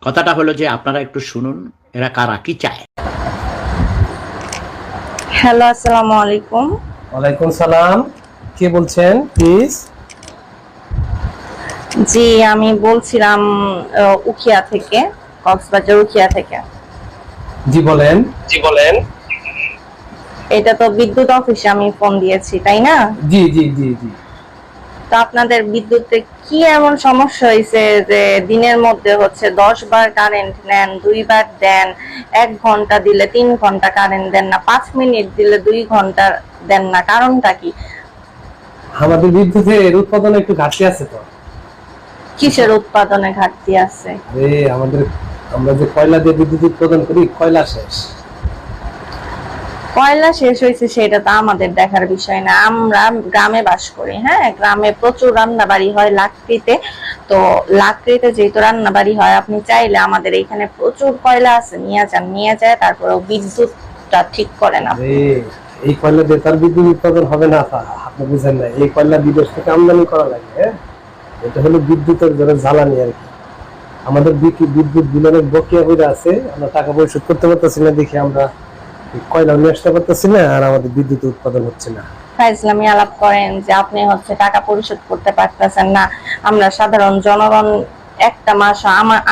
কথাটা হলো যে আপনারা একটু শুনুন এরা কারা কি চায়। হ্যালো, আসসালামু আলাইকুম। ওয়ালাইকুম সালাম। কে বলছেন প্লিজ? জি, আমি বলছিলাম উখিয়া থেকে, কক্সবাজার উখিয়া থেকে। জি বলেন। এটা তো বিদ্যুৎ অফিসে আমি ফোন দিয়েছি, তাই না? জি জি জি জি। তো আপনাদের বিদ্যুতে কি এমন সমস্যা হয়েছে যে দিনের মধ্যে হচ্ছে 10 বার কারেন্ট নেন, 2 বার দেন, 1 ঘন্টা দিলে 3 ঘন্টা কারেন্ট দেন না, 5 মিনিট দিলে 2 ঘন্টা দেন না, কারণটা কি? আমাদের বিদ্যুতের উৎপাদনে একটু ঘাটতি আছে তো। কিসের উৎপাদনে ঘাটতি আছে? আমরা যে কয়লা দিয়ে বিদ্যুৎ উৎপাদন করি, কয়লা শেষ। কয়লা শেষ হয়েছে সেটা তো আমাদের দেখার বিষয় না। আমরা গ্রামে বাস করি, হ্যাঁ, গ্রামে প্রচুর রান্না বাড়ি হয় লাকড়িতে। তো লাকড়িতে যেহেতু রান্না বাড়ি হয়, আপনি চাইলে আমাদের এখানে প্রচুর কয়লা আছে, নিয়ে যায়, তারপরে বিদ্যুৎটা ঠিক করে না। এই কয়লা দিয়ে তার বিদ্যুৎ উৎপাদন হবে না, আপনি বুঝেন না। এই কয়লা বিদেশ থেকে আমদানি করা লাগে। হ্যাঁ, এটা হলো বিদ্যুতের জন্য জ্বালানি আর কি। আমাদের বিদ্যুৎ বিল অনেক বকেয়া হয়ে আছে, আমরা টাকা পরিশোধ করতে পারতেছি না, দেখে আমরা কয়লা নিয়ে আসতে পারতেছি না, আর আমাদের বিদ্যুৎ উৎপাদন হচ্ছে না। ফাইজলামি আলাপ করেন যে আপনি হচ্ছে টাকা পরিশোধ করতে পারতেছেন না। আমরা সাধারণ জনগণ একটা মাস,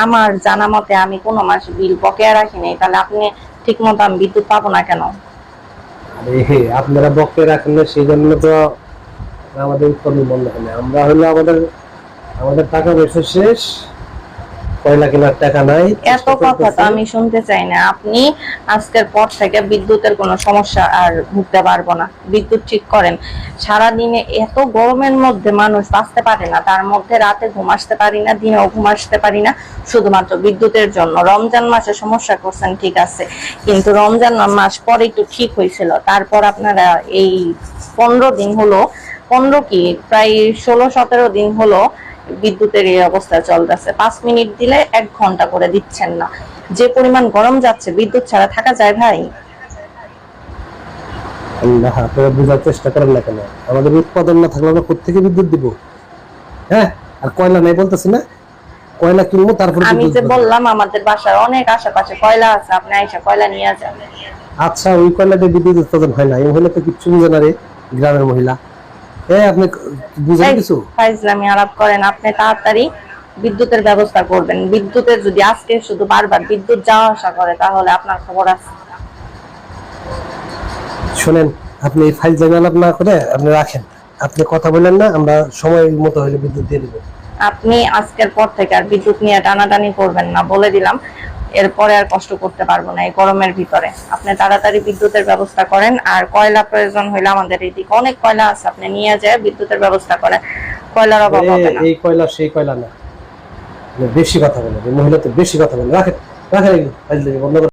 আমার জানা মতে আমি কোনো মাস বিল বকেয়া রাখি নাই, তাহলে আপনি ঠিক মতো আমি বিদ্যুৎ পাবো না কেন? আপনারা বকেয়া রাখেন না, সেই জন্য তো আমাদের উৎপাদন বন্ধ হয় না। আমরা হলো আমাদের টাকা পয়সা শেষ, কয়লা কেনার টাকা নাই। এত কথা তো আমি শুনতে চাই না। আপনি আজকের পর থেকে বিদ্যুতের কোনো সমস্যা আর ভুগতে পারবো না, বিদ্যুৎ ঠিক করেন। সারাদিনে এত গরমের মধ্যে মানুষ বাঁচতে পারে না, তার মধ্যে রাতে ঘুম আসতে পারি না, দিনেও ঘুম আসতে পারি না, শুধুমাত্র বিদ্যুতের জন্য। রমজান মাসে সমস্যা করছেন ঠিক আছে, কিন্তু রমজান মাস পরে একটু ঠিক হয়েছিল, তারপর আপনারা এই 15 দিন হলো, 15 কি প্রায় 16-17 দিন হলো বিদ্যুতের এই অবস্থা চলতেছে। 5 মিনিট দিলে 1 ঘন্টা করে দিচ্ছেন না। যে পরিমাণ গরম যাচ্ছে, বিদ্যুৎ ছাড়া থাকা যায় ভাই? আপনারা বোঝার চেষ্টা করেন না কেন? আমাদের উৎপাদন না থাকলে আমরা কোথেকে বিদ্যুৎ দিব? হ্যাঁ, আর কয়লা নেই বলতেছি না, কয়লা কিনবো তারপর। আমি যে বললাম আমাদের বাসার অনেক আশেপাশে কয়লা আছে, আপনি আইসা কয়লা নিয়ে যান। আচ্ছা, ওই কয়লা দিয়ে বিদ্যুৎ উৎপাদন হয় না, এই হলে তো কিচ্ছু বুঝে না রে গ্রামের মহিলা। আপনি বুঝেন কিছু? ফাইজলামি আলাপ করেন। আপনি তাড়াতাড়ি বিদ্যুতের ব্যবস্থা করবেন। বিদ্যুতের যদি আজকে শুধু বারবার বিদ্যুৎ যাওয়া আসা করে, তাহলে আপনার খবর আছে। শোনেন, আপনি ফাইল জানালাপ না করে আপনি রাখেন, আপনি কথা বলেন না, আমরা সময় মতো হলে বিদ্যুৎ দিয়ে দেবো। আপনি আজকের পর থেকে আর বিদ্যুৎ নিয়ে টানাটানি করবেন না, বলে দিলাম। এরপরে আর কষ্ট করতে পারবো না এই গরমের ভিতরে। আপনি তাড়াতাড়ি বিদ্যুতের ব্যবস্থা করেন, আর কয়লা প্রয়োজন হইলে আমাদের এইদিকে অনেক কয়লা আছে, আপনি নিয়ে যায় বিদ্যুতের ব্যবস্থা করেন। কয়লার অভাব হবে না। এই কয়লা সেই কয়লা না, বেশি কথা বলে মহিলা তো, বেশি কথা বলে। রাখেন রাখেন, বন্ধ